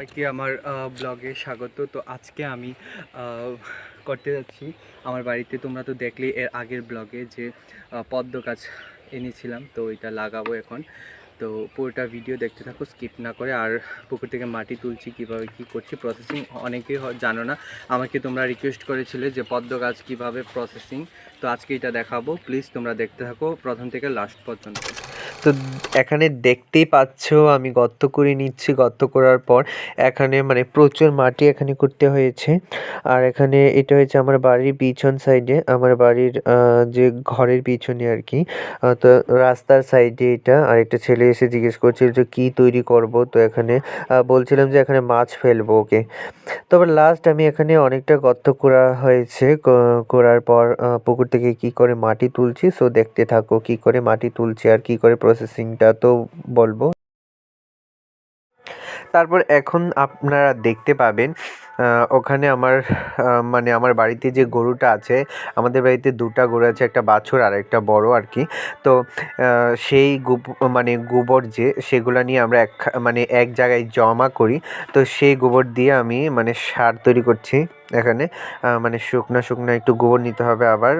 সবাইকে আমার ব্লগে স্বাগত। তো আজকে আমি করতে যাচ্ছি আমার বাড়িতে। তোমরা তো দেখলেই এর আগের ব্লগে যে পদ্ম গাছ এনেছিলাম, তো এটা লাগাবো এখন। তো পুরোটা ভিডিও দেখতে থাকো স্কিপ না করে। আর পুকুর থেকে মাটি তুলছি, কীভাবে কী করছি, প্রসেসিং অনেকেই জানো না। আমাকে তোমরা রিকোয়েস্ট করেছিলে যে পদ্ম গাছ কীভাবে প্রসেসিং, তো আজকে এটা দেখাবো। প্লিজ তোমরা দেখতে থাকো প্রথম থেকে লাস্ট পর্যন্ত। তো এখানে দেখতেই পাচ্ছ আমি গর্ত করে নিচ্ছি। গর্ত করার পর এখানে মানে প্রচুর মাটি এখানে করতে হয়েছে। আর এখানে এটা হয়েছে আমার বাড়ির পিছন সাইডে, আমার বাড়ির যে ঘরের পিছনে আর কি। তো রাস্তার সাইডে এটা। আর একটা ছেলে এসে জিজ্ঞেস করছিল যে কী তৈরি করব। তো এখানে বলছিলাম যে এখানে মাছ ফেলবো ওকে। তবে লাস্ট আমি এখানে অনেকটা গর্ত করা হয়েছে। করার পর পুকুর থেকে কি করে মাটি তুলছি, সো দেখতে থাকো কি করে মাটি তুলছি আর কি করে প্রসেসিংটা তো বলবো। তারপর এখন আপনারা দেখতে পাবেন ওখানে আমার মানে আমার বাড়িতে যে গরুটা আছে, আমাদের বাড়িতে দুটা গরু আছে, একটা বাছুর আর একটা বড় আর কি। তো সেই মানে গোবর যে সেগুলো নিয়ে আমরা মানে এক জায়গায় জমা করি। তো সেই গোবর দিয়ে আমি মানে সার তৈরি করছি এখানে। মানে শুকনো শুকনো একটু গোবর নিতে হবে আবার।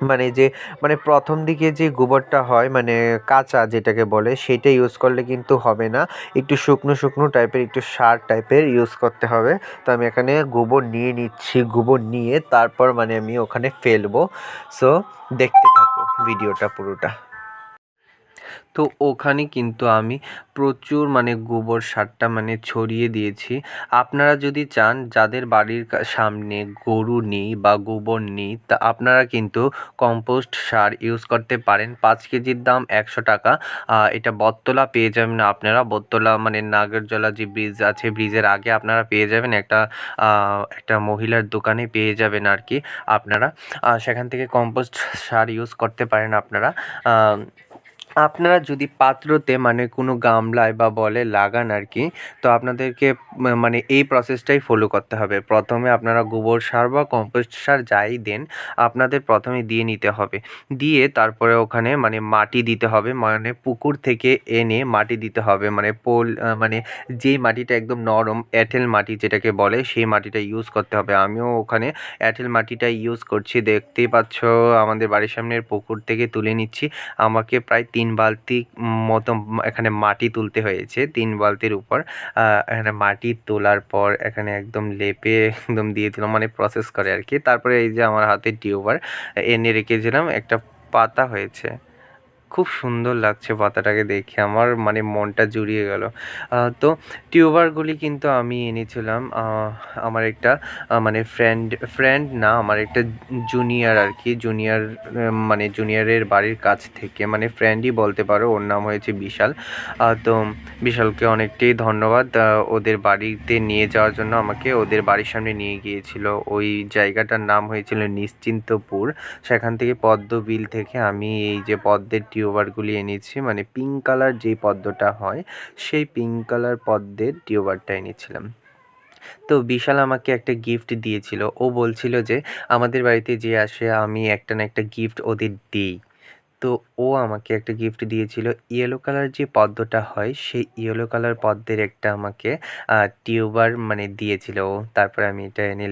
মানে যে মানে প্রথম দিকে যে গোবরটা হয় মানে কাঁচা যেটাকে বলে, সেটা ইউজ করলে কিন্তু হবে না। একটু শুকনো শুকনো টাইপের, একটু সার টাইপের ইউজ করতে হবে। তো আমি এখানে গোবর নিয়ে নিচ্ছি। গোবর নিয়ে তারপর মানে আমি ওখানে ফেলবো। সো দেখতে থাকো ভিডিওটা পুরোটা। তো ওখানে কিন্তু আমি প্রচুর মানে গোবর সারটা মানে ছড়িয়ে দিয়েছি। আপনারা যদি চান, যাদের বাড়ির সামনে গরু নেই বা গোবর নেই, তা আপনারা কিন্তু কম্পোস্ট সার ইউজ করতে পারেন। 5 কেজির দাম 100 টাকা। এটা বটতলা পেয়ে যাবেন আপনারা। বটতলা মানে নাগরজলা যে ব্রিজ আছে, ব্রিজের আগে আপনারা পেয়ে যাবেন একটা মহিলার দোকানে পেয়ে যাবেন আর কি আপনারা। সেখান থেকে কম্পোস্ট সার ইউজ করতে পারেন আপনারা। আপনারা যদি পাত্রতে মানে কোনো গামলায় বা বলে লাগান আর কি, তো আপনাদেরকে মানে এই প্রসেসটাই ফলো করতে হবে। প্রথমে আপনারা গোবর সার বা কম্পোস্ট সার যাই দেন, আপনাদের প্রথমে দিয়ে নিতে হবে। দিয়ে তারপরে ওখানে মানে মাটি দিতে হবে। মানে পুকুর থেকে এনে মাটি দিতে হবে। মানে মানে যেই মাটিটা একদম নরম, এঁটেল মাটি যেটাকে বলে, সেই মাটিটা ইউজ করতে হবে। আমিও ওখানে এঁটেল মাটিটা ইউজ করছি। দেখতেই পাচ্ছ আমাদের বাড়ির সামনের পুকুর থেকে তুলে নিচ্ছি। আমাকে প্রায় 3 বালতি মতো এখানে মাটি তুলতে হয়েছে। 3 বালতির উপর এখানে মাটি তোলার পর এখানে একদম লেপে একদম দিয়ে দিলাম, মানে প্রসেস করে আর কি। তারপরে এই যে আমার হাতে টিউবার এনে রেখেছিলাম, একটা পাতা হয়েছে। খুব সুন্দর লাগছে পাতাটাকে দেখে, আমার মানে মনটা জুড়িয়ে গেল। তো টিউবারগুলি কিন্তু আমি এনেছিলাম আমার একটা মানে ফ্রেন্ড না, আমার একটা জুনিয়র আর কি, জুনিয়র মানে জুনিয়রের বাড়ির কাছ থেকে, মানে ফ্রেন্ডই বলতে পারো। ওর নাম হয়েছে বিশাল। তো বিশালকে অনেকটাই ধন্যবাদ। ওদের বাড়িতে নিয়ে যাওয়ার জন্য আমাকে ওদের বাড়ির সামনে নিয়ে গিয়েছিল। ওই জায়গাটার নাম হয়েছিল নিশ্চিন্তপুর। সেখান থেকে পদ্ম বিল থেকে আমি এই যে পদ্মের টিউবারগুলি এনেছি, মানে পিঙ্ক কালার যেই পদ্মটা হয়, সেই পিঙ্ক কালার পদ্মের টিউবারটা এনেছিলাম। তো বিশাল আমাকে একটা গিফট দিয়েছিল। ও বলছিল যে আমাদের বাড়িতে যে আসে আমি একটা না একটা গিফট ওদের দিই। তো ও আমাকে একটা গিফট দিয়েছিল। ইয়েলো কালার যে পদ্মটা হয়, সেই ইয়েলো কালার পদ্মের একটা আমাকে টিউবার মানে দিয়েছিল ও। তারপরে আমি এটা এনে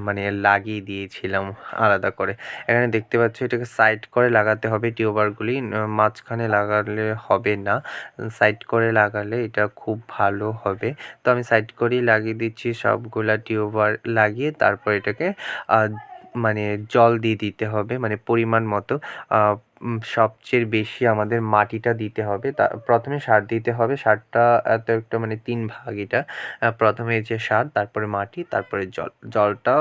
মানে লাগিয়ে দিয়েছিলাম আলাদা করে। এখানে দেখতে পাচ্ছ এটাকে সাইড করে লাগাতে হবে টিউবারগুলি, মাঝখানে লাগালে হবে না। সাইড করে লাগালে এটা খুব ভালো হবে। তো আমি সাইড করেই লাগিয়ে দিচ্ছি সবগুলা টিউবার লাগিয়ে। তারপর এটাকে মানে জল দিয়ে দিতে হবে, মানে পরিমাণ মতো। সবচেয়ে বেশি আমাদের মাটিটা দিতে হবে। প্রথমে সার দিতে হবে। সারটা এত একটা মানে 3 ভাগ এটা। প্রথমে যে সার, তারপরে মাটি, তারপরে জল। জলটা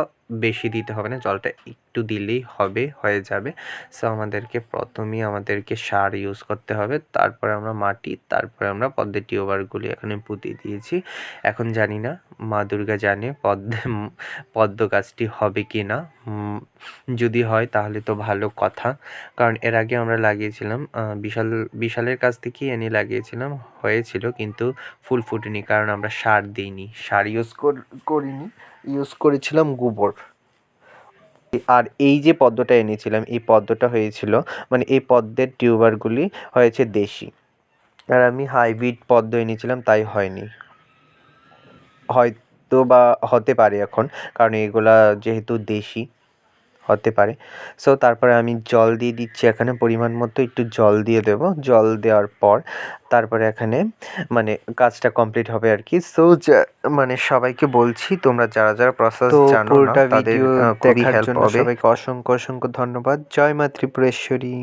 বেশি দিতে হবে না, জলটা একটু দিলেই হয়ে যাবে। সো আমাদেরকে সার ইউজ করতে হবে, তারপরে আমরা মাটি, তারপরে আমরা পদ্মের টিউবারগুলি এখানে পুঁতে দিয়েছি। এখন জানি না, মা দুর্গা জানে পদ্ম গাছটি হবে কি না। যদি হয় তাহলে তো ভালো কথা, কারণ এর আগে আমরা লাগিয়েছিলাম বিশালের কাছ থেকেই এনে লাগিয়েছিলাম, হয়েছিল, কিন্তু ফুল ফুটেনি, কারণ আমরা সার দিইনি, সার ইউজ করিনি, ইউজ করেছিলাম গোবর। আর এই যে পদ্মটা এনেছিলাম, এই পদ্মটা হয়েছিল মানে এই পদ্মের টিউবারগুলি হয়েছে দেশি। আর আমি হাইব্রিড পদ্ম এনেছিলাম, তাই হয়নি। হয়তো বা হতে পারে এখন, কারণ এগুলা যেহেতু দেশি হতে পারে। সো তারপরে আমি জল দিয়ে দিচ্ছি এখানে, পরিমাণ মতো একটু জল দিয়ে দেবো। জল দেওয়ার পর তারপরে এখানে মানে কাজটা কমপ্লিট হবে আর কি। সো মানে সবাইকে বলছি, তোমরা যারা যারা প্রসেস তো জানো না পুরোটা তাদের ভিডিও খুবই দেখার হেল্প জন্য হবে। সবাইকে অসংখ্য অসংখ্য ধন্যবাদ। জয় মা ত্রিপুরেশ্বরী।